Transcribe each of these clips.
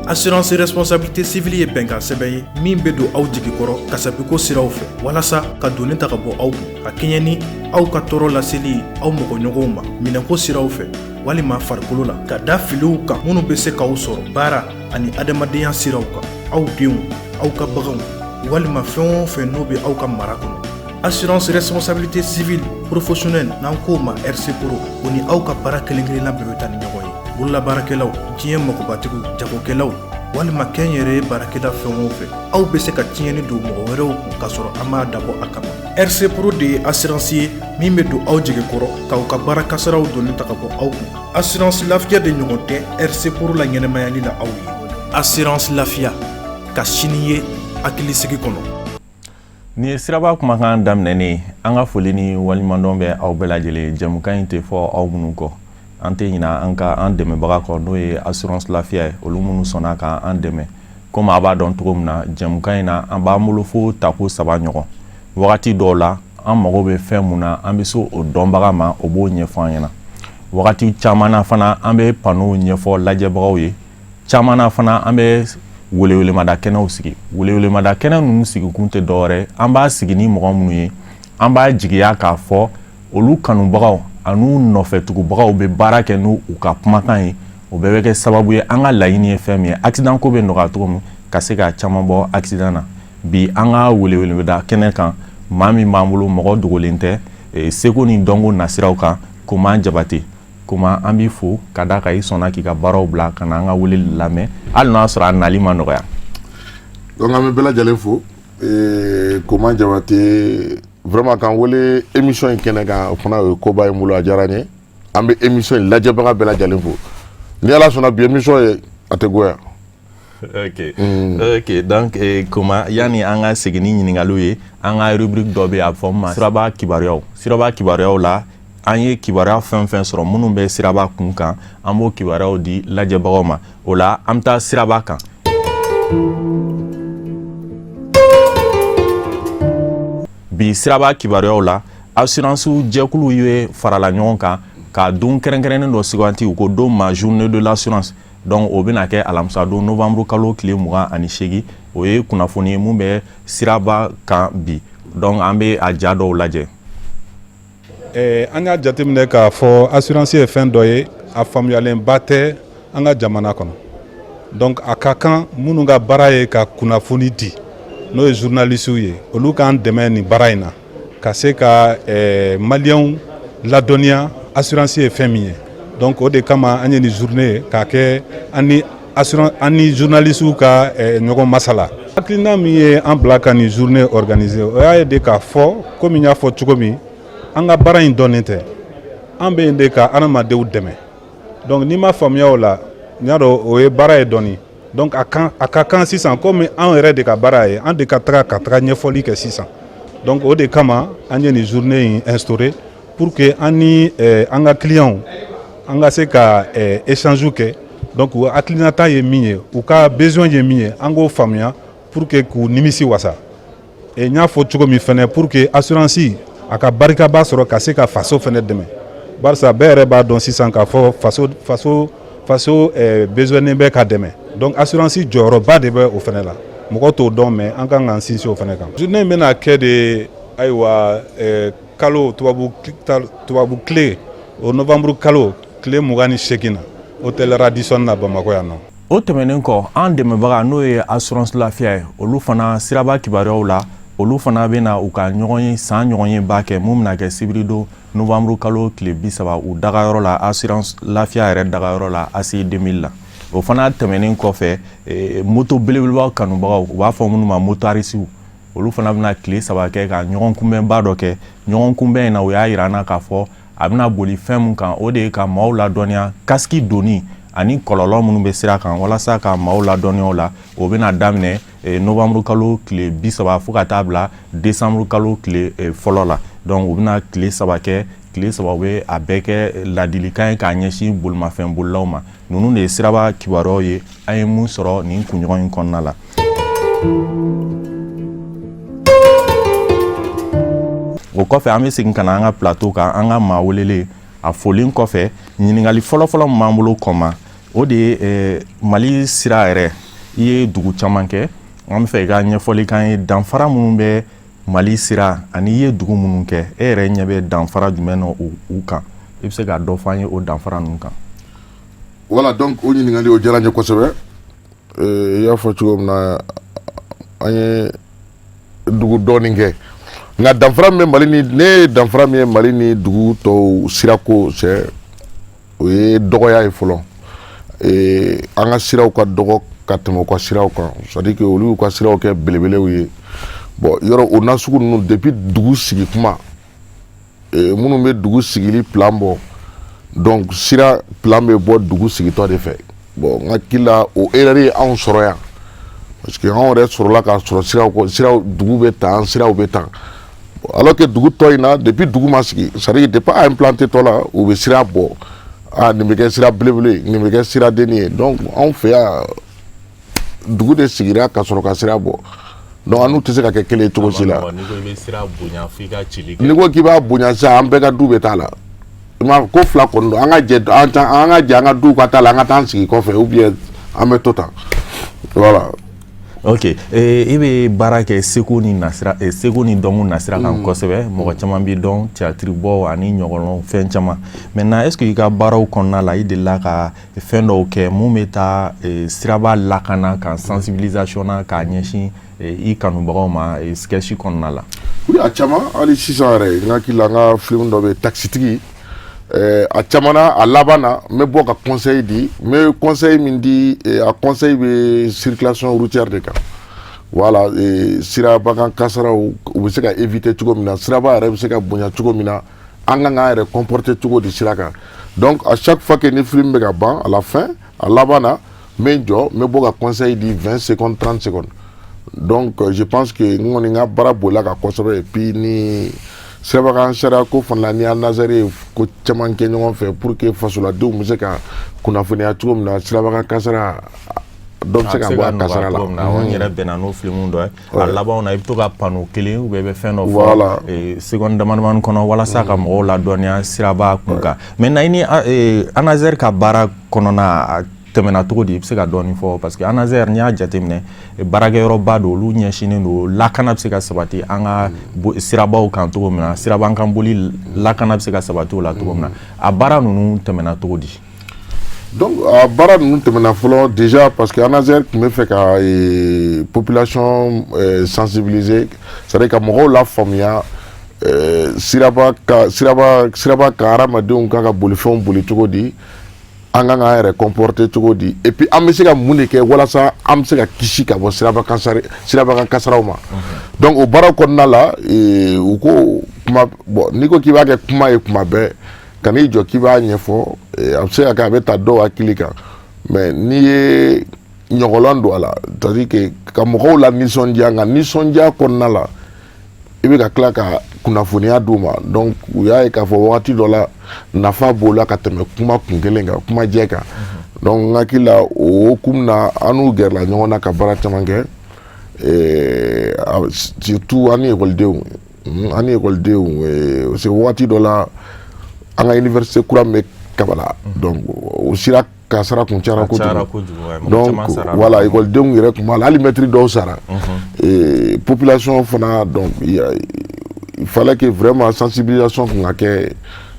assurance responsabilité civile ye bɛnkan sɛbɛn ye min bɛ don aw jigi kɔrɔ kasabiko siraw fɛ walasa ka donni ta ka bɔ aw kun ka kɛɲɛ ni aw ka tɔɔrɔ laseli aw mɔgɔɲɔgɔnw ma minɛko siraw fɛ walima farikolo la ka da filiw kan minnu bɛ se k'aw sɔrɔ baara ani adamadenya siraw kan aw denw aw ka baganw walima fɛn o fɛn n'o bɛ aw ka mara kɔnɔ. Assurance responsabilité civile professionnelle n'an k'o ma RC Pro o ni aw ka baara kelen-kelenna bɛɛ bɛ taa ni ɲɔgɔn ye. Bololabaarakɛlaw, diɲɛ magobatigiw, jagokɛlaw walima kɛnyɛrɛye baarakɛla fɛn o fɛn aw bɛ se ka tiɲɛni don mɔgɔ wɛrɛw kun k'a sɔrɔ an m'a dabɔ a kama. RC Pro de ye assurance ye min bɛ don aw jigi kɔrɔ k'aw ka baara kasaraw donni ta ka bɔ aw kun. Assurance lafiya de ɲɔgɔn tɛ RC Pro la ɲɛnɛmayali la aw ye. Assurance lafiya ka sini ye hakilisigi kɔnɔ. Ni siraba kumakan daminɛnen an ka foli ni walimadɔn bɛ aw bɛɛ lajɛlen jamukan in tɛ fɔ aw minnu kɔ an tɛ ɲina an dɛmɛbaga kɔ n'o ye assurance lafiya ye olu minnu sɔnna ka an dɛmɛ komi a b'a dɔn cogo min na jamukan in na an b'an bolo fo tako 3 ɲɔgɔn wagati dɔw la an mago bɛ fɛn mun na an bɛ se o dɔnbaga ma o b'o ɲɛfɔ an ɲɛna wagati caman na fana an bɛ panow ɲɛfɔ lajɛbagaw ye caman na fana an bɛ welewelemada kɛnɛw sigi welewelemada kɛnɛ ninnu sigi kun tɛ dɔwɛrɛ an b'a sigi ni mɔgɔ minnu ye an b'a jigiya k'a fɔ olu kanubagaw an'u nɔfɛtugubagaw bɛ baara kɛ n'u ka kumakan ye o bɛɛ bɛ kɛ sababu ye an ka laɲini ye fɛn min ye accident ko bɛ nɔgɔya cogo min ka se ka caman bɔ accident na bi an ka welewelemada kɛnɛ kan maa min b'an bolo mɔgɔ dogolen tɛ seko ni dɔnko nasiraw kan Koman Jabate Koman an b'i fo ka da ka i sɔnna k'i ka baaraw bila ka na an ka wele lamɛn hali n'a sɔrɔ a nali ma nɔgɔya. Donc an bɛ bɛɛ lajɛlen fo Koman Jabate vraiment kan wele émission in kɛnɛ kan o fana o koba ye n bolo a diyara n ye an bɛ émission in lajɛbaga bɛɛ lajɛlen fo ni Ala sɔnna bi émission ye a tɛ goya. Ok donc Koman yani an ka segin ni ɲininkaliw ye an ka rubrique dɔ bɛ a bɛ fɔ ma siraba kibaruyaw la an ye kibaruya fɛn fɛn sɔrɔ minnu bɛ siraba kun kan an b'o kibaruyaw di lajɛbagaw ma o la an bɛ taa siraba kan. Bi siraba kibaruyaw la assurance jɛkulu ye farala ɲɔgɔn kan ka don kɛrɛnkɛrɛnnen dɔ suganti u ko don ma journée de l'assurance donc o bɛna kɛ alamisa don novembre kalo tile 28 o ye kunnafoni ye mun bɛ siraba kan bi donc an bɛ a ja dɔw lajɛ. An y'a jateminɛ k'a fɔ assurance ye fɛn dɔ ye a faamuyalenba tɛ an ka jamana kɔnɔ donc a ka kan minnu ka baara ye ka kunnafoni di n'o ye journalistes ye olu k'an dɛmɛ nin baara in na ka se ka maliyɛnw ladɔnniya assurance ye fɛn min ye donc o de kama an ye nin journée ye k'a kɛ an ni journalistes ka ɲɔgɔn masala hakilina min ye an bila ka nin journée organiser o y'a ye de k'a fɔ komi n y'a fɔ cogo min an ka baara in dɔnnen tɛ an bɛ yen de ka adamadenw dɛmɛ donc n'i ma faamuya o la n y'a dɔn o ye baara ye dɔɔni donc a ka kan sisan komi an yɛrɛ de ka baara ye an de ka taga ɲɛfɔli kɛ sisan donc o de kama an ye nin journée in instauré pour que an ni an ka clients an ka se ka échange kɛ donc u hakilinata ye min ye u ka besoin ye min ye an k'o faamuya pour que k'u nimisi wasa et n y'a fɔ cogo min fɛnɛ pour que assurance a ka barikaba sɔrɔ ka se ka faso fɛnɛ dɛmɛ barisa bɛɛ yɛrɛ b'a dɔn sisan k'a fɔ faso besoinen bɛ ka dɛmɛ donc assurance jɔyɔrɔba de bɛ o fɛnɛ la mɔgɔ t'o dɔn mais an kan k'an sinsin o fɛnɛ kan. journée in bɛna kɛ de ayiwa kalo tubabu tile o novembre kalo tile 28 na hôtel Radisson na Bamakɔ yan nɔ. O tɛmɛnen kɔ an dɛmɛbaga n'o ye assurance lafiya ye olu fana siraba kibaruyaw la olu fana bɛna u ka ɲɔgɔn ye san ɲɔgɔn ye ba kɛ mun bɛna kɛ sibiri don novembre kalo tile 30 u dagayɔrɔ la assurance lafiya yɛrɛ dagayɔrɔ la ACI 2000 la o fana tɛmɛnen kɔfɛ moto belebelebaw kanubagaw u b'a fɔ minnu ma motarisiw olu fana bɛna tile 3 kɛ ka ɲɔgɔn kunbɛnba dɔ kɛ ɲɔgɔn kunbɛn in na o y'a yira an na k'a fɔ a bɛna boli fɛn mun kan o de ye ka maaw ladɔnniya kasiki donni ani kɔlɔlɔ minnu bɛ sira kan walasa ka maaw ladɔnniya o la o bɛna daminɛ novembre kalo tile 30 fo ka taa bila décembre kalo tile fɔlɔ la donc u bɛna tile 3 kɛ tile 3 u bɛ a bɛɛ kɛ ladilikan ye k'a ɲɛsin bolimafɛn bolilaw ma ninnu de ye siraba kibaruyaw ye an ye mun sɔrɔ nin kunɲɔgɔn in kɔnɔna la. o kɔfɛ an bɛ segin ka na an ka plateau kan an ka maa welelen a folen kɔfɛ ɲininkali fɔlɔfɔlɔ min b'an bolo kɔma o de ye Mali sira yɛrɛ i ye dugu caman kɛ an bɛ fɛ i ka ɲɛfɔli k'an ye danfara minnu bɛ Mali sira ani i ye dugu minnu kɛ e yɛrɛ ɲɛ bɛ danfara jumɛn na u kan i bɛ se ka dɔ fɔ an ye o danfara ninnu kan. Voilà, donc o ɲininkali o diyara n ye kosɛbɛ i y'a fɔ cogo min na an ye dugu dɔɔni kɛ nka danfara min bɛ Mali ni ne ye danfara min ye Mali ni dugu tɔw sirako cɛ o ye dɔgɔya ye fɔlɔ an ka siraw ka dɔgɔ ka tɛmɛ u ka siraw kan c'est à dire que olu y'u ka siraw kɛ belebelew ye bon yɔrɔ o nasugu ninnu depuis dugu sigi kuma minnu bɛ dugu sigili plan bɔ donc sira plan bɛ bɔ dugu sigitɔ de fɛ bon n hakili la o erreur ye anw sɔrɔ yan parce que anw yɛrɛ sɔrɔla k'a sɔrɔ siraw dugu bɛ tan siraw bɛ tan alors que dugu tɔ in na depuis dugu ma sigi c'est à dire depuis a implanté tɔ la u bɛ sira bɔ nin bɛ kɛ sira belebele nin bɛ kɛ sira denni ye donc anw fɛ yan dugu de sigira ka sɔrɔ ka sira bɔ donc an n'u tɛ se ka kɛ kelen ye cogo si la n'i ko k'i b'a bonya sisan an bɛɛ ka du bɛ taa la ko fila kɔni don an ka jɛ an ka duw ka taa la an ka taa an sigi kɔfɛ ou bien an bɛ to tan voilà. Ok i bɛ baara kɛ Segu ni Segu ni dɔnku nasira kan kosɛbɛ mɔgɔ caman b'i dɔn théâtre bɔ ani ɲɔgɔnna fɛn caman maintenant est-ce que i ka baaraw kɔnɔna la i delila ka fɛn dɔw kɛ mun bɛ taa siraba lakana kan sensibilisation na k'a ɲɛsin i kanubagaw ma sketch kɔnɔna la. Oui a caman hali sisan yɛrɛ n hakili la n ka film dɔ bɛ taxitigi a caman na a laban na n bɛ bɔ ka conseil di n bɛ conseil min di a conseil bɛ circulation routière de kan voilà siraba kan kasaraw u bɛ se ka éviter cogo min na siraba yɛrɛ bɛ se ka bonya cogo min na an kan k'an yɛrɛ comporter cogo di sira kan donc à chaque fois que ni film bɛ ka ban à la fin a laban na n bɛ jɔ n bɛ bɔ ka conseil di 20 secondes 30 secondes donc je pense que n kɔni n ka baara bolila ka kosɛbɛ et puis ni sirabakan sariya ko fana ni an nazare ko caman kɛ ɲɔgɔn fɛ pour que fasoladenw bɛ se ka kunnafoniya cogo min na sirabakan kasara dɔ bɛ se ka bɔ a kasara la. An yɛrɛ bɛnna n'o film dɔ ye a labanw na i bɛ to ka panneau kelen ou bien i bɛ fɛn dɔ fɔ seconde damadamani kɔnɔ walasa ka mɔgɔw ladɔnniya siraba kun kan maintenant i ni ANASER ka baara kɔnɔna tɛmɛna cogo di i bɛ se ka dɔɔni fɔ parce que ANASER n'i y'a jateminɛ baarakɛyɔrɔba don olu ɲɛsinnen don lakana bɛ se ka sabati an ka sirabaw kan cogo min na siraban kan boli lakana bɛ se ka sabati o la cogo min na a baara ninnu tɛmɛna cogo di. Donc a baara ninnu tɛmɛna fɔlɔ déjà parce que ANASER tun bɛ fɛ ka population sensibiliser c'est à dire ka mɔgɔw lafaamuya siraba kan hadamadenw kan ka bolifɛnw boli cogo di an kan k'an yɛrɛ comporter cogo di et puis an bɛ se ka mun de kɛ walasa an bɛ se ka kisi ka bɔ sirabakan kasaraw ma donc o baaraw kɔnɔna la u ko kuma bon n'i ko k'i b'a kɛ kuma ye kuma bɛɛ ka n'i jɔ k'i b'a ɲɛfɔ a bɛ se ka kɛ a bɛ ta dɔw hakili kan mais n'i ye ɲɔgɔnlan don a la c'est à dire que ka mɔgɔw la nisɔndiya nka nisɔndiya kɔnɔna la i bɛ ka tila ka kunnafoniya d'u ma donc u y'a ye k'a fɔ wagati dɔ la nafa b'o la ka tɛmɛ kuma kun kelen kan kuma jɛ kan donc n hakili la o hokumu na an n'u gɛrɛla ɲɔgɔn na ka baara caman kɛ surtout an ni ekɔlidenw parce que wagati dɔ la an ka université kura min bɛ Kabala donc o sira kasara kun cayara kojugu donc voilà ekɔlidenw yɛrɛ tun b'a la hali mɛtiri dɔw sara population fana donc il fallait que vraiment sensibilisation kun ka kɛ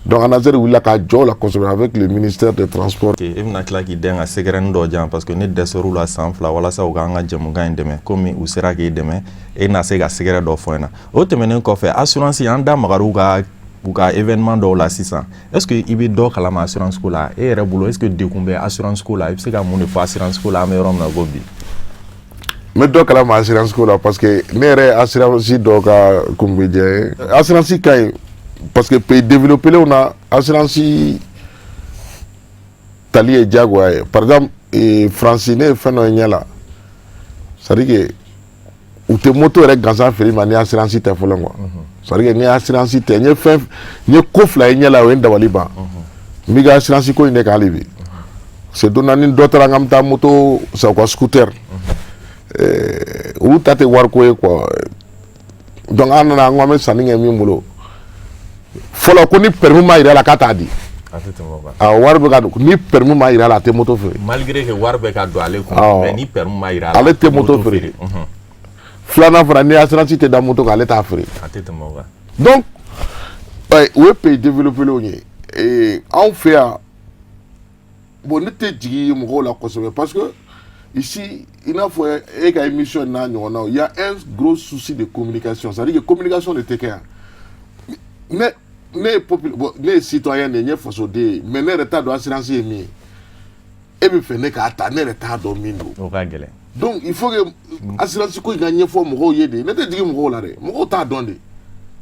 donc ANASER wulila ka jɔ la kosɛbɛ avec le ministère des transports. i bɛna tila k'i den ka sɛgɛrɛnin dɔ jan parce que ne dɛsɛr'u la san 2 walasa u k'an ka jɛmukan in dɛmɛ komi u sera k'i dɛmɛ e na se ka sɛgɛrɛ dɔ fɔ n na o tɛmɛnen kɔfɛ assurance an da magar'u ka événement dɔw la sisan est-ce que i bɛ dɔ kalama assurance ko la e yɛrɛ bolo est-ce que dekun bɛ assurance ko la i bɛ se ka mun de fɔ assurance ko la an bɛ yɔrɔ min na ko bi. n bɛ dɔ kalama assurance ko la parce que ne yɛrɛ assurance dɔw ka kun bɛ diya assurance ka ɲi parce que pays développé lenw na assurance tali ye diyagoya ye par exemple Faransi ne ye fɛn dɔ ye ɲɛ la c'est à dire que u tɛ moto yɛrɛ gansan feere ma ni assurance tɛ fɔlɔ quoi c'est à dire que ni assurance tɛ n ye ko fila ye ɲɛ la o ye n dabali ban n b'i ka assurance ko in de kan hali bi c'est don na ni dɔ taara n ka n bɛ taa moto san u ka scooter olu ta tɛ wariko ye quoi donc an nana an ko an bɛ sanni kɛ min bolo fɔlɔ ko ni permis ma yira la k'a t'a di wari bɛ ka don ni permis ma yira a la a tɛ moto feere. malgré que wari bɛ ka don ale kun mais ni permis ma yira a la ale tɛ moto feere. filanan fana ni assurance tɛ da moto kan ale t'a feere. a tɛ tɛmɛ o kan. donc o ye pays développé ye anw fɛ yan bon ne tɛ jigin mɔgɔw la kosɛbɛ parce que ici i n'a fɔ e ka émission n'a ɲɔgɔnnaw il y a un gros souci de communication c'est à dire que communication de tɛ kɛ yan ne ye citoyen de ye n ye fasoden ye mais ne yɛrɛ t'a dɔn assurance ye min ye e bɛ fɛ ne k'a ta ne yɛrɛ t'a dɔn min don. o ka gɛlɛn. donc il faut que assurance ko in ka ɲɛfɔ mɔgɔw ye de ne tɛ jigin mɔgɔw la dɛ mɔgɔw t'a dɔn de.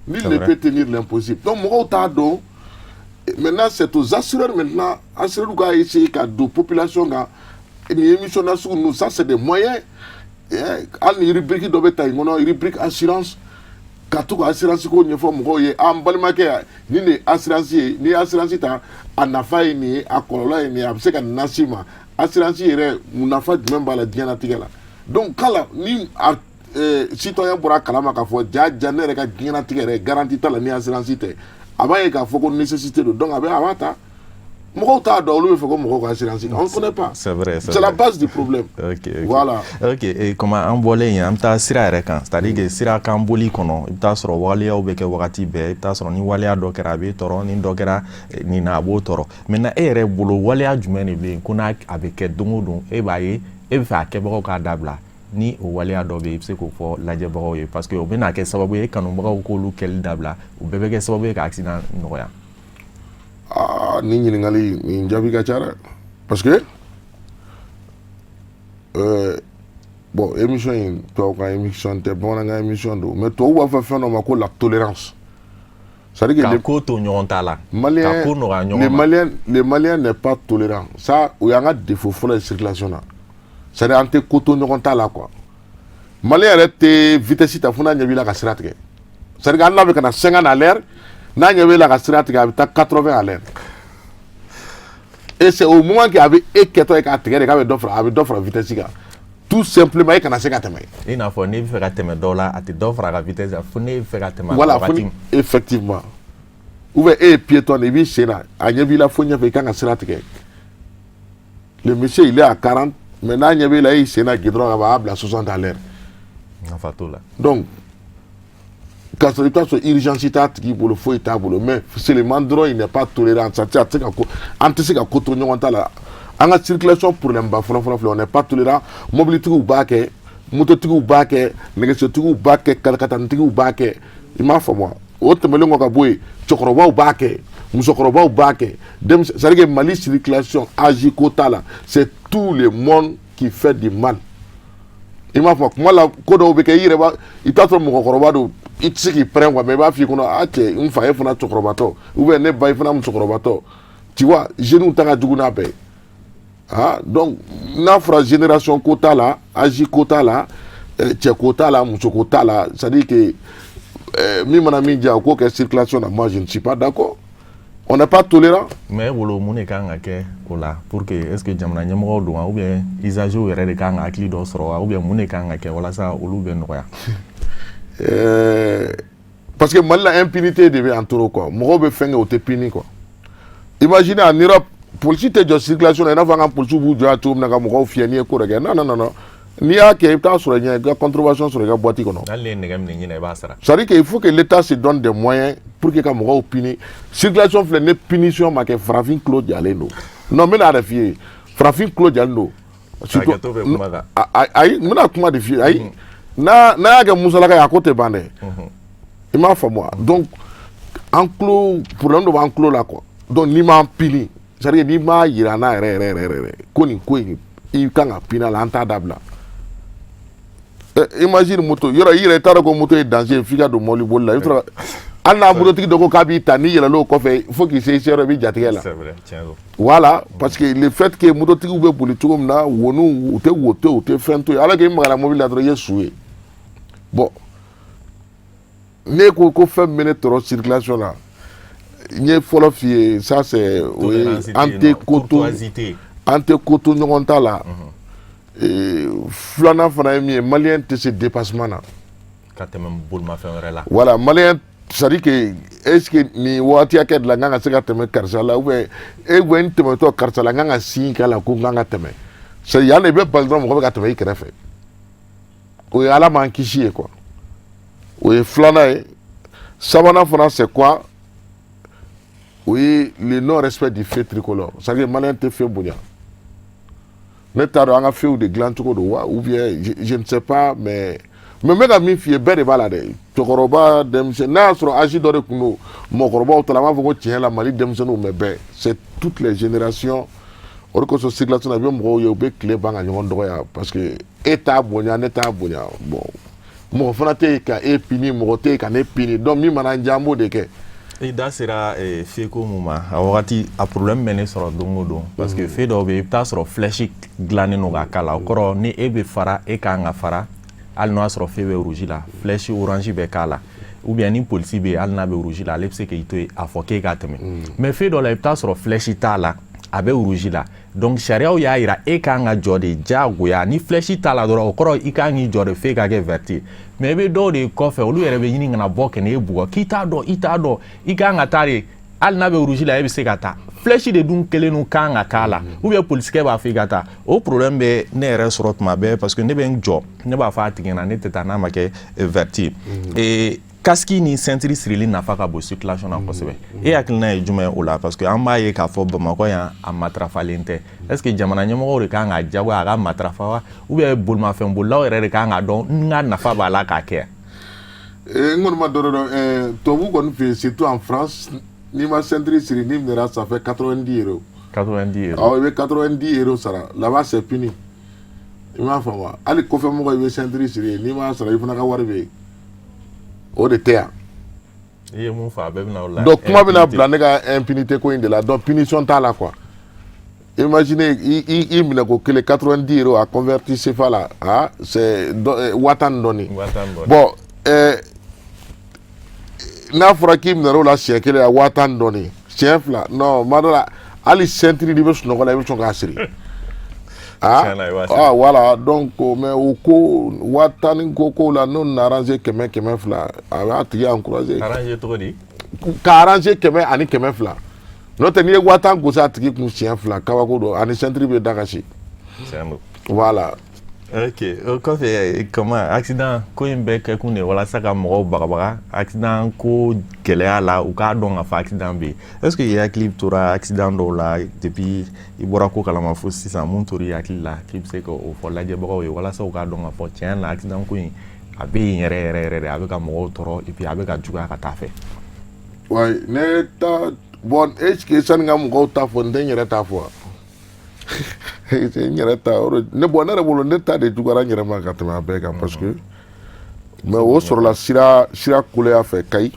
Nul ne peut tenir l'impossible. Donc, maintenant, c'est aux assureurs maintenant. Assureurs qui ont essayé de population, une émission, ça c'est des moyens. Une rubrique une rubrique assurance. Quand tu as assurance, tu as fait un balmaquet, ni assurance, ni assurance, en affaire, ni à Colola, ni à Seka Nassima. Assurance, mon affaire, même pas la Diana Tigala. Donc, quand ni citoyen bɔra kalama k'a fɔ ja ne yɛrɛ ka diɲɛnatigɛ yɛrɛ garantie t'a la ni assurance tɛ a b'a ye k'a fɔ ko nécessité don donc a b'a ta mɔgɔw t'a dɔn olu bɛ fɛ ko mɔgɔw ka assurance on ne connaît pas. c'est vrai c'est la base du problème. Voilà. ok comme an bɔlen yen an bɛ taa sira yɛrɛ kan c'est à dire que sira kan boli kɔnɔ i bɛ taa sɔrɔ waleyaw bɛ kɛ wagati bɛɛ i bɛ taa sɔrɔ ni waleya dɔ kɛra a bɛ tɔɔrɔ ni dɔ kɛra nin na a b'o tɔɔrɔ maintenant e yɛrɛ bolo waleya jumɛn de bɛ yen ko n'a a bɛ kɛ don o don e b'a ye e bɛ fɛ a kɛbagaw k'a dabila ni o waleya dɔ bɛ yen i bɛ se k'o fɔ lajɛbagaw ye parce que o bɛna kɛ sababu ye kanubagaw k'olu kɛli dabila o bɛɛ bɛ kɛ sababu ye ka accident nɔgɔya. ni ɲininkali nin jaabi ka ca dɛ parce que bon émission in tubabukan émission tɛ bamanankan émission don mais tubabu b'a fɔ fɛn dɔ ma ko la tolérance. C'est-à-dire que ka ko to ɲɔgɔn ta la ka ko nɔgɔya ɲɔgɔn ma. les Maliens n'est pas tolérant ça o y'an ka défaut fɔlɔ ye circulation na. C'est-à-dire an tɛ ko to ɲɔgɔn ta la quoi. Malien yɛrɛ tɛ vitesse ta fo n'a ɲɛ b'i la ka sira tigɛ. C'est-à-dire hali n'a bɛ ka na 50 à l'heure n'a ɲɛ b'i la ka sira tigɛ a bɛ taa 80 à l'heure. Et c'est au moment qu'il a bɛ e kɛtɔ ye k'a tigɛ de k'a bɛ dɔ fara vitesse kan. Tout simplement e kana se ka tɛmɛ. I n'a fɔ n'i bɛ fɛ ka tɛmɛ dɔ la a tɛ dɔ fara a ka vitesse kan fo n'e bɛ fɛ ka tɛmɛ. Voilà effectivement. Ou bien e ye piéton i b'i sen na a ɲɛ b'i la fo ɲɛfɛ i kan ka sira tigɛ. Le monsieur il est à 40. Maintenant, il y avait là, il s'est à 60 à l'heure. Donc, quand il y a une urgence, mais c'est le mandro, il n'est pas tolérant. En la circulation pour les on n'est pas tolérant. Mobilité ou baquet, moto ou baquet, négociation ou baquet, calcatantique ou baquet. Il m'a fait moi. Autre melon à boué, chokroba ou baquet. Musokoroba ou baquet. C'est-à-dire que Mali circulation, agicota là, c'est tout le monde qui fait du mal. Il m'a fait moi la kodo au béquet, il t'a trouvé mon corobado, il sait qu'il prend, mais il va faire qu'on a une faille pour notre chokrobato, ou bien ne pas faire notre chokrobato. Tu vois, je nous t'ai dit qu'on a payé. Donc, notre génération quota là, agicota là, tchekota là, musokota là, c'est-à-dire que, mi dit quoi que circulation, moi je ne suis pas d'accord. On n'est pas tolérant. Mais wolo mun kan ka kɛ o la pour que est-ce que jamana ɲɛmɔgɔw don ou bien usagers yɛrɛ de kan ka hakili dɔ sɔrɔ ou bien mun kan ka kɛ walasa olu bɛ nɔgɔya. Parce que Mali la impunité de bɛ entouré quoi. Mɔgɔw bɛ fɛn kɛ o tɛ puni quoi. Imaginez en Europe, police tɛ jɔ circulation na i n'a fɔ an ka police b'u jɔ cogo min na ka mɔgɔw fiyɛ n'i ye ko dɔ kɛ non. N'i y'a kɛ i bɛ taa sɔrɔ i ka contrevention sɔrɔ i ka boîte kɔnɔ. Hali ni nɛgɛ minɛ ɲinɛ i b'a sara. C'est-à-dire qu'il faut que l'État se donne des moyens pour que ka mɔgɔw puni. Circulation filɛ ne punition ma kɛ farafin tulo jalen don. Non n bɛna yɛrɛ f'i ye farafin tulo jalen don. Surtout ayi n bɛna kuma de f'i ye ayi n'a y'a kɛ musalaka ye a ko tɛ ban dɛ. I m'a faamu wa donc an tulo problème dɔ b'an tulo la quoi donc n'i m'an puni c'est-à-dire n'i m'a yira n na yɛrɛ ko nin ko in i kan ka puni a la an t'a dabila. Imagine moto yɔrɔ i yɛrɛ i t'a dɔn ko moto ye danger f'i ka don mɔbili boli la i bɛ sɔrɔ hali n'a mototigi dɔ ko k'a b'i ta n'i yɛlɛla o kɔfɛ il faut qu'il se yɔrɔ i bɛ jatigɛ la. Voilà parce que le fait que mototigiw bɛ boli cogo min na wonu u tɛ wo to u tɛ fɛn to yen alors que i magara mobili la dɔrɔn i ye su ye bon ne ko fɛn min bɛ ne tɔɔrɔ circulation na n ye fɔlɔ f'i ye ça c'est o ye an tɛ ko to ɲɔgɔn ta la. Filanan fana ye min ye maliyɛn tɛ se dépassement na. Ka tɛmɛ bolimafɛn wɛrɛ la. Voilà maliyɛn c'est-à-dire que est-ce que ni waati hakɛ de la n kan ka se ka tɛmɛ karisa la ou bien e bɛ n tɛmɛtɔ karisa la n kan ka sin k'a la ko n kan ka tɛmɛ c'est yan de i bɛ bali dɔrɔn mɔgɔ bɛ ka tɛmɛ i kɛrɛfɛ o ye ala m'an kisi ye quoi o ye filanan ye sabanan fana c'est quoi o ye le non respect du fait tricolore c'est-à-dire maliyɛn tɛ fɛn bonya ne t'a dɔn an ka fɛnw de dilan cogo don wa ou bien je ne sais pas mais n bɛ ka min f'i ye bɛɛ de b'a la dɛ cɛkɔrɔba denmisɛnnin n'a y'a sɔrɔ âge dɔ de tun don mɔgɔkɔrɔbaw ta la an b'a fɔ ko tiɲɛ la Mali denmisɛnninw mais bɛɛ c'est toutes les générations o de kosɔn circulation na i bɛ mɔgɔw ye u bɛ tile ban ka ɲɔgɔn dɔgɔya parce que e t'a bonya ne t'a bonya bon mɔgɔ fana tɛ yen ka e pini mɔgɔ tɛ yen ka ne pini donc min mana n diya an b'o de kɛ. I da sera feko mun ma a wagati a problème bɛ ne sɔrɔ don o don parce que fe dɔw bɛ yen i bɛ taa sɔrɔ flèche dilannen don ka k'a la o kɔrɔ ni e bɛ fara e kan ka fara hali n'o y'a sɔrɔ fe bɛ rouge la flèche orange bɛ k'a la ou bien ni polisi bɛ yen hali n'a bɛ rouge la ale bɛ se k'i to yen a fɔ k'e k'a tɛmɛ mais fe dɔw la i bɛ taa sɔrɔ flèche t'a la a bɛ rouge la donc sariyaw y'a yira e kan ka jɔ de diyagoya ni flèche t'a la dɔrɔn o kɔrɔ i kan k'i jɔ de f'e ka kɛ vert mais i bɛ dɔw de kɔfɛ olu yɛrɛ bɛ ɲini ka na bɔ kɛnɛ e bugɔ k'i t'a dɔn i t'a dɔn i kan ka taa de hali n'a bɛ rouge la e bɛ se ka taa flèche de dun kelen nu kan ka k'a la ou bien polisikɛ b'a fɔ i ka taa o problème bɛ ne yɛrɛ sɔrɔ tuma bɛɛ parce que ne bɛ n jɔ ne b'a fɔ a tigi ɲɛna ne tɛ taa n'a ma kɛ vert ye casque ni ceinture sirili nafa ka bon circulation na kosɛbɛ e hakilina ye jumɛn o la parce que an b'a ye k'a fɔ Bamakɔ yan a matarafalen tɛ est ce que jamana ɲɛmɔgɔw de kan ka jagoya a ka matarafa wa ou bien bolimafɛn bolilaw yɛrɛ de kan ka dɔn n ka nafa b'a la k'a kɛ. N kɔni ma dɔ dɔn tubabu kɔni fɛ yen surtout en France n'i ma ceinture siri n'i minɛra ça fait 90 €. 90 €. awɔ i bɛ 90 € sara là-bas c'est fini i m'a faamu wa hali kɔfɛmɔgɔ i bɛ ceinture siri n'i m'a sara i fana ka wari bɛ yen o de tɛ yan. i ye mun fɔ a bɛɛ bɛna o la. donc kuma bɛna bila ne ka impunité ko in de la donc punition t'a la quoi. Imaginez i minɛ ko kelen 90 € a converti CFA la ah c'est waa tan dɔɔni. bon n'a fɔra k'i minɛr'o la siɲɛ kelen a waa tan dɔɔni siɲɛ fila non ma dɔ la hali ceinture n'i bɛ sunɔgɔ la i bɛ sɔn k'a siri. voilà donc mais o ko waa tan ni ko la n'o na arranger kɛmɛ kɛmɛ fila a b'a tigi encourager. arranger cogo di. ka arranger kɛmɛ ani kɛmɛ fila n'o tɛ n'i ye waa tan gosi a tigi kun siɲɛ fila kabako don ani ceinture bɛ da kasi. voilà. ok o kɔfɛ comment accident ko in bɛɛ kɛ kun de walasa ka mɔgɔw bagabaga accident ko gɛlɛya la u k'a dɔn ka fɔ accident bɛ yen est ce que i hakili tora accident dɔw la depuis i bɔra ko kalama fo sisan mun tora i hakili la k'i bɛ se k'o fɔ lajɛbagaw ye walasa u k'a dɔn ka fɔ tiɲɛ la accident ko in a bɛ yen yɛrɛ yɛrɛ yɛrɛ de a bɛ ka mɔgɔw tɔɔrɔ et puis a bɛ ka juguya ka taa fɛ. ouais ne ta bon est ce que sani ka mɔgɔw ta fɔ n tɛ n yɛrɛ ta fɔ wa. n yɛrɛ ta ne bɔn ne yɛrɛ bolo ne ta de juguyara n yɛrɛ ma ka tɛmɛ a bɛɛ kan parce que mais o sɔrɔla sira kuleya fɛ Kayi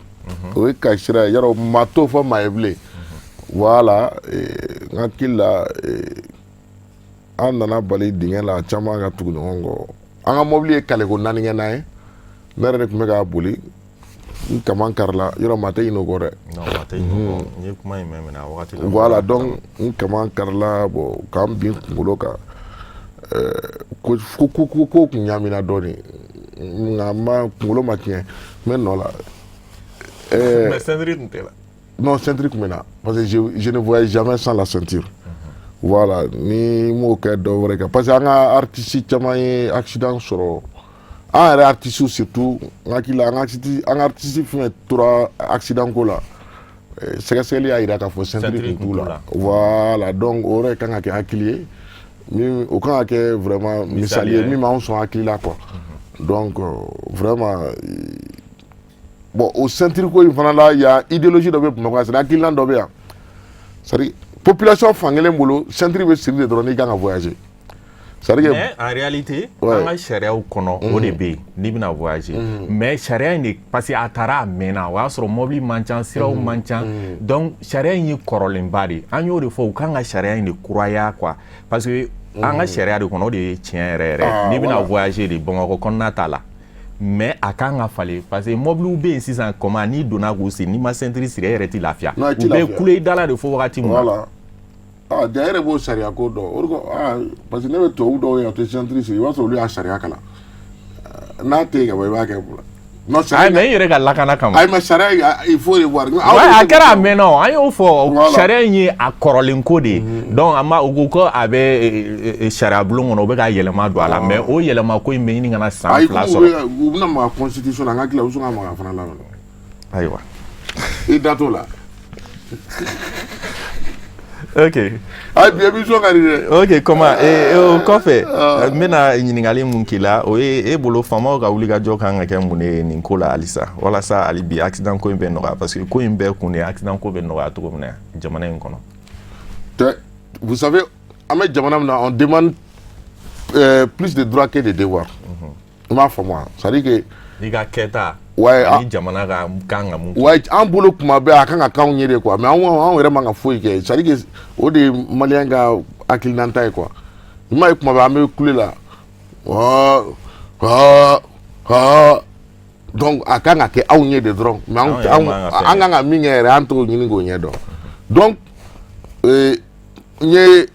o ye Kayi sira ye yarɔ maa t'o fɔ maa ye bilen voilà n hakili la an nana bali dingɛ la caman ka tugu ɲɔgɔn kɔ an ka mɔbili ye kaliko 4 kɛnan ye ne yɛrɛ de tun bɛ k'a boli n kaman karila yɔrɔ maa tɛ ɲinɛ o kɔ dɛ. non maa tɛ ɲinɛ o kɔ n ye kuma in mɛn mɛ a wagati la. voilà donc n kaman karila bon k'an bin kunkolo kan ko kun ɲamina dɔɔni nka kunkolo ma tiɲɛ n bɛ nɔ la. mais ceinture tun tɛ la. non ceinture tun bɛ na parce que je ne voyais jamais sans la ceinture. voilà ni m'o kɛ dɔ wɛrɛ kan parce que an ka artiste caman ye accident sɔrɔ. an yɛrɛ artiste surtout n hakili la an ka artiste fɛn tora accident ko la sɛgɛsɛgɛli y'a yira k'a fɔ ceinture tun t'u la voilà donc o yɛrɛ kan ka kɛ hakili ye min o kan ka kɛ vraiment misali ye min m'anw sɔn hakili la quoi donc vraiment bon o ceinture ko in fana la y'a idéologie dɔ bɛ Bamakɔ yan c'est hakilina dɔ bɛ yan c'est à dire population fankelen bolo ceinture bɛ siri de dɔrɔn n'i kan ka voyager. mais en réalité an ka sariyaw kɔnɔ o de bɛ yen n'i bɛna voyager mais sariya in de parce que a taara a mɛnna o y'a sɔrɔ mɔbili man ca siraw man ca donc sariya in ye kɔrɔlenba de an y'o de fɔ u kan ka sariya in de kuraya quoi parce que an ka sariya de kɔnɔ o de ye tiɲɛ yɛrɛ yɛrɛ n'i bɛna voyager de Bamakɔ kɔnɔna t'a la mais a kan ka falen parce que mɔbiliw bɛ yen sisan comment n'i donna k'u siri n'i ma ceinture siri e yɛrɛ t'i lafiya u bɛ kule i da la de fo wagati min na. ja yɛrɛ b'o sariya ko dɔn o de ko parce que ne bɛ tubabu dɔw ye a tɛ ceinture siri i b'a sɔrɔ olu y'a sariya kalan n'a tɛ yen ka ban i b'a kɛ non ay mais yɛrɛ ka lakana kama ay mais charia il faut le voir ouais a kɛra mɛn non an y'o fɔ charia in ye a kɔrɔlen ko de donc ama u ko a bɛ charia bulon kɔnɔ u bɛ ka yɛlɛma don a la mais o yɛlɛma ko in bɛ ɲini kana san 2 sɔrɔ u bɛna maga constitution an ka tila u sɔn ka maga fana la ayiwa i da t'o la ok ay bi émission ka di dɛ ok comment o kɔfɛ n bɛna ɲininkali mun k'i la o ye e bolo faamaw ka wulikajɔ kan ka kɛ mun de ye nin ko la halisa walasa hali bi accident ko in bɛ nɔgɔya parce que ko in bɛɛ kun de accident ko bɛ nɔgɔya cogo min na jamana in kɔnɔ. Vous savez an bɛ jamana min na on demande plus de droits que de devoirs. I m'a faamu wa c'est à dire que i ka kɛta ni jamana ka kan ka mun kɛ. Ouais an bolo kuma bɛɛ a kan ka k'anw ye de quoi mais anw yɛrɛ man ka foyi kɛ c'est à dire que o de ye maliyɛn ka hakilinata ye quoi i m'a ye kuma bɛɛ an bɛ kule la donc a kan ka kɛ anw ye de dɔrɔn mais an kan ka min kɛ yɛrɛ an t'o ɲini k'o ɲɛ dɔn donc n ye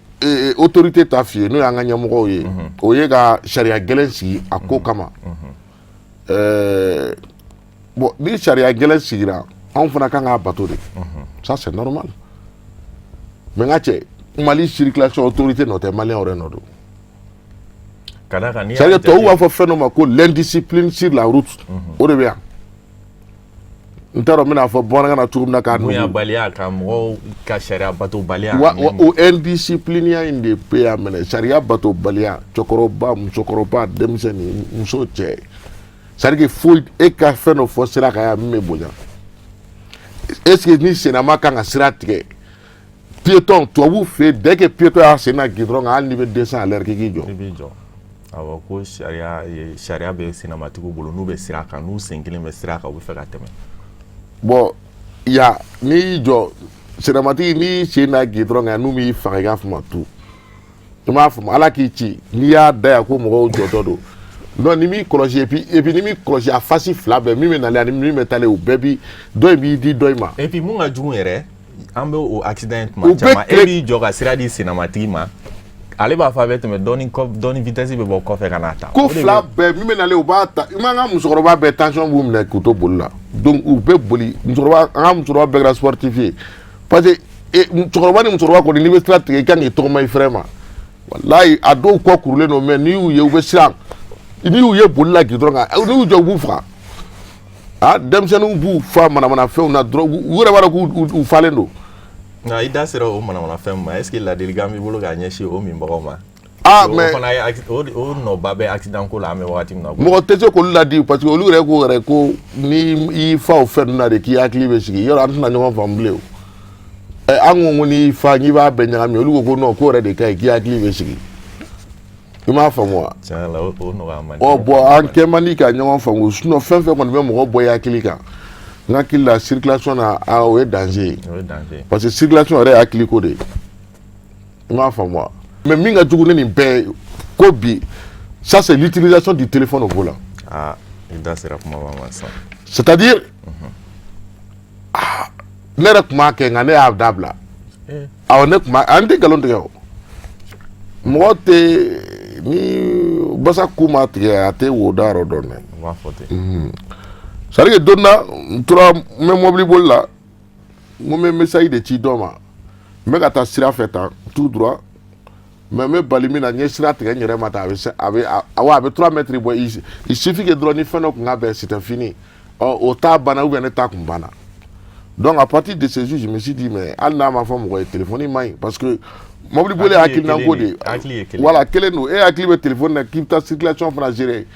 autorité ta f'i ye n'o y'an ka ɲɛmɔgɔw ye o ye ka sariya gɛlɛn sigi a ko kama bon ni sariya gɛlɛn sigira anw fana kan k'a bato de ça c'est normal mais n ka cɛ Mali circulation autorité nɔ tɛ maliyɛn yɛrɛ nɔ don c'est à dire tubabuw b'a fɔ fɛn dɔ ma ko l'indiscipline sur la route o de bɛ yan n t'a dɔn n bɛna fɔ bamanankan na cogo min na k'a nugu bonyabaliya ka mɔgɔw ka sariya bato baliya o indisciplinia in de bɛ yan mɛnɛ sariya bato baliya cɛkɔrɔba musokɔrɔba denmisɛnnin muso cɛ c'est à dire que foyi e ka fɛn dɔ fɔ sira kan yan min bɛ bonya est ce que ni sennama kan ka sira tigɛ piéton tubabuw fɛ yen dès que piéton y'a sen na gidɔrɔn kan hali n'i bɛ 200 à l'heure k'i k'i jɔ. awɔ ko sariya bɛ sennamatigiw bolo n'u bɛ sira kan n'u sen kelen bɛ sira kan u bɛ fɛ ka tɛmɛ. bon n'i y'i jɔ sennamatigi n'i sen na gidɔrɔn kan n'u b'i faga i k'a fama tu i m'a faamu ala k'i ci n'i y'a da yan ko mɔgɔw jɔtɔ don non ni m'i kɔlɔsi et puis ni m'i kɔlɔsi a face fila bɛɛ min bɛ nalen ani min bɛ taalen o bɛɛ bi dɔ in b'i di dɔ in ma. et puis mun ka jugu yɛrɛ an bɛ o accident tuma caman e b'i jɔ ka sira di sennamatigi ma ale b'a fɔ a bɛ tɛmɛ dɔɔni vitesse bɛ bɔ kɔfɛ ka n'a ta. ko fila bɛɛ min bɛ nalen u b'a ta i man ka musokɔrɔba bɛɛ tension b'u minɛ k'u to boli la donc u bɛ boli musokɔrɔba an ka musokɔrɔba bɛɛ kɛra sportif ye parce que musokɔrɔba ni musokɔrɔba kɔni n'i bɛ sira tigɛ i kan k'i tɔgɔma i frère ma walayi a dɔw kɔ kurulen don mais n'i y'u ye u bɛ siran n'i y'u ye boli la gidɔrɔn kan n'i y'u jɔ u b'u faga denmisɛnninw b'u fa manamanafɛnw na dɔrɔn u yɛrɛ b'a dɔn k'u falen don. nka i da sera o manamanafɛn ma est ce que ladilikan b'i bolo k'a ɲɛsin o minbagaw ma. mais o nɔba bɛ accident ko la an bɛ wagati min na. mɔgɔ tɛ se k'olu ladi parce que olu yɛrɛ ko ni i fa o fɛn ninnu na de k'i hakili bɛ sigi yɔrɔ an tɛna ɲɔgɔn faamu bilen o an ko n'i fa n'i b'a bɛɛ ɲagami olu ko non k'o yɛrɛ de ka ɲi k'i hakili bɛ sigi i m'a faamu wa. tiɲɛ la o nɔgɔya man di. bon an kɛ man di ka ɲɔgɔn faamu sinon fɛn fɛn kɔni bɛ mɔgɔ bɔ i hakili kan n hakili la circulation na o ye danger ye parce que circulation yɛrɛ ye hakili ko de ye i m'a faamu wa. mais min ka jugu ni nin bɛɛ ye ko bi ça c'est l'utilisation du téléphone au volant. i da sera kuma ma sisan. c'est à dire ne yɛrɛ tun b'a kɛ nka ne y'a dabila awɔ ne tun b'a an tɛ nkalon tigɛ o mɔgɔ tɛ ni basa ku ma tigɛ a tɛ wo da yɔrɔ dɔn dɛ. u b'a fɔ ten. c'est à dire que don na n tora n bɛ mobili boli la n ko n bɛ message de ci dɔ ma n bɛ ka taa sira fɛ tan tout droit mais n bɛ bali min na n ye sira tigɛ n yɛrɛ ma tan a bɛ 3 mètres bɔ il suffit que dɔrɔn ni fɛn dɔ tun ka bɛn c'était fini o ta banna ou bien ne ta tun banna donc à partir de ce jour je me suis dit mais hali n'a ma fɔ mɔgɔ ye téléphone man ɲi parce que mobili boli hakilina ko de voilà kelen don e hakili bɛ téléphone na k'i bɛ taa circulation fana gérer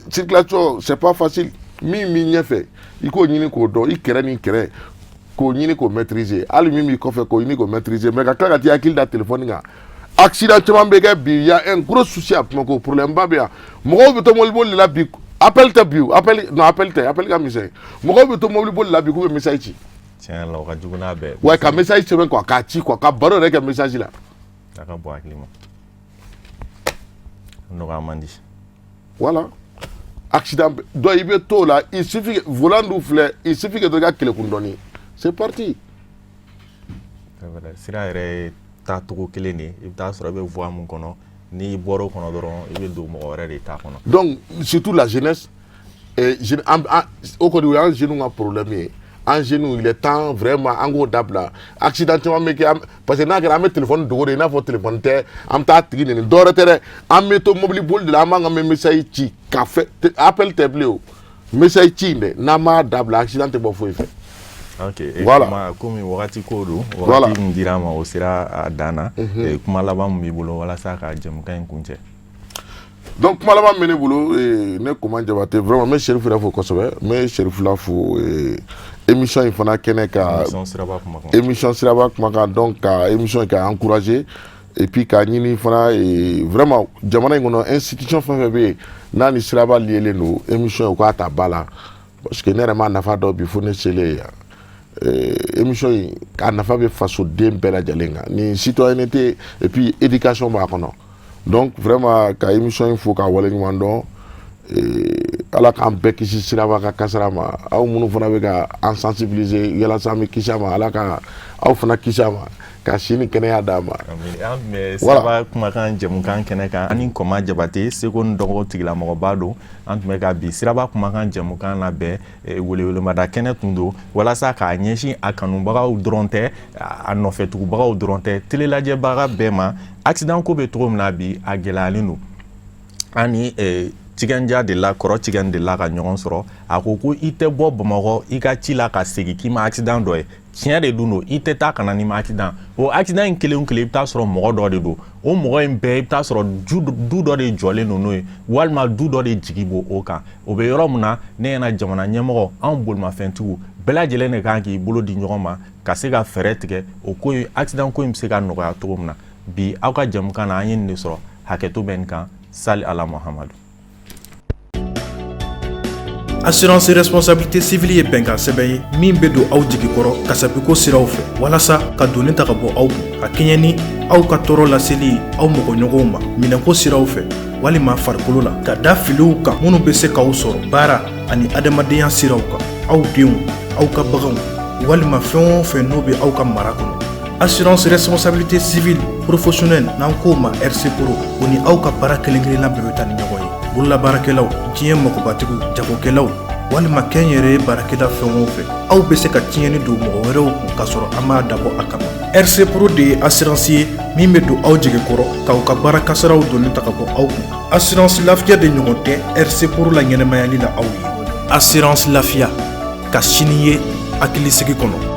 circulation c'est pas facile min b'i ɲɛfɛ i k'o ɲini k'o dɔn i kɛrɛ ni kɛrɛ k'o ɲini k'o maîtriser hali min b'i kɔfɛ k'o ɲini k'o maîtriser mais ka tila ka t'i hakili da téléphone kan accident caman bɛ kɛ bi il y a un gros souci à Bamako problème ba bɛ yan mɔgɔw bɛ to mobili boli la bi appel tɛ bi appel ka misɛn mɔgɔw bɛ to mobili boli la bi k'u bɛ message ci. tiɲɛ la o ka jugu n'a bɛɛ. ouais ka message sɛbɛn quoi k'a ci quoi ka baro yɛrɛ kɛ message la. a ka bɔ hakili ma nɔgɔya man di. voilà accident dɔ i bɛ t'o la il suffit que volant dun filɛ il suffit que dɔ i ka kɛlɛkun dɔɔni c'est parti. sira yɛrɛ ye taacogo kelen de ye i bɛ taa sɔrɔ i bɛ voie mun kɔnɔ n'i bɔr'o kɔnɔ dɔrɔn i bɛ don mɔgɔ wɛrɛ de t'a kɔnɔ. donc surtout la jeunesse au côté où un genou a problème un genou il est temps vraiment en gros d'abla accident tu me parce que n'a que la téléphone doré n'a pas téléphone te am ta tigi ni doré tere am meto mobile bol de la manga me message ci café appel tableau message ci ne na ma d'abla accident te bo fo fait. Ok, voilà. Comme wakati kodo, wakati ndirama osira dana, kuma laban mbibolo wala saka jamukan kunche. Donc kuma laban mene bolo ne comment jabate vraiment mais Cherif la fo kosobe, mais Cherif la fo émission il fana kene ka émission siraba kuma donc émission ka encourager et puis ka nyini fana vraiment jamana ngono institution fa be na ni siraba liele no émission ko ata bala parce que ne ma nafa do bi fo ne chele ya émission a nafa be faso den bɛɛ lajɛlen kan ni citoyenneté et puis éducation b'a kɔnɔ donc vraiment ka émission in fo ka waleɲuman dɔn ala k'an bɛɛ kisi siraba ka kasara ma aw minnu fana bɛ ka an sensibiliser yalasa an bɛ kisi a ma ala ka aw fana kisi a ma ka sini kɛnɛya d'a ma. Mais siraba kumakan jamukan kɛnɛ kan ani Koma Jabate seko ni dɔgɔ tigilamɔgɔba don an tun bɛ ka bi siraba kumakan jamukan labɛn welewelemada kɛnɛ tun don walasa k'a ɲɛsin a kanubagaw dɔrɔn tɛ a nɔfɛtugubagaw dɔrɔn tɛ telelajɛbaga bɛɛ ma accident ko bɛ cogo min na bi a gɛlɛyalen don ani Tiganja de la kɔrɔ Tigan de la ka ɲɔgɔn sɔrɔ a ko i tɛ bɔ Bamakɔ i ka ci la ka segin k'i ma accident dɔ ye tiɲɛ de don i tɛ taa kana ni ma accident o accident in kelen o kelen i bɛ taa sɔrɔ mɔgɔ dɔ de don o mɔgɔ in bɛɛ i bɛ taa sɔrɔ du dɔ de jɔlen don n'o ye walima du dɔ de jigi b'o o kan o bɛ yɔrɔ min na ne ɲɛna jamana ɲɛmɔgɔ anw bolimafɛntigiw bɛɛ lajɛlen de kan k'i bolo di ɲɔgɔn ma ka se ka fɛɛrɛ tigɛ o ko in accident ko in bɛ se ka nɔgɔya cogo min na bi aw ka jamukan na an ye nin de sɔrɔ hakɛto bɛ nin kan Sali Ala Muhamadu. Assurance responsabilité civile ye bɛnkan sɛbɛn ye min bɛ don aw jigi kɔrɔ kasabiko siraw fɛ walasa ka donni ta ka bɔ aw kun ka kɛɲɛ ni aw ka tɔɔrɔ laseli aw mɔgɔɲɔgɔnw ma minɛnko siraw fɛ walima farikolo la ka da filiw kan minnu bɛ se k'aw sɔrɔ baara ani adamadenya siraw kan aw denw aw ka baganw walima fɛn o fɛn n'o bɛ aw ka mara kɔnɔ. Assurance responsabilité civile professionnelle n'an k'o ma RC Pro o ni aw ka baara kelen-kelenna bɛɛ bɛ taa ni ɲɔgɔn ye. Bololabaarakɛlaw diɲɛ magobatigiw jagokɛlaw walima kɛn yɛrɛ baarakɛda fɛn o fɛ aw bɛ se ka tiɲɛni don mɔgɔ wɛrɛw kun k'a sɔrɔ an m'a dabɔ a kama. RC Pro de ye assurance ye min bɛ don aw jigi kɔrɔ k'aw ka baara kasaraw donni ta ka bɔ aw kun. Assurance lafiya de ɲɔgɔn tɛ RC Pro la ɲɛnɛmayali la aw ye. Assurance lafiya ka sini ye hakilisigi kɔnɔ.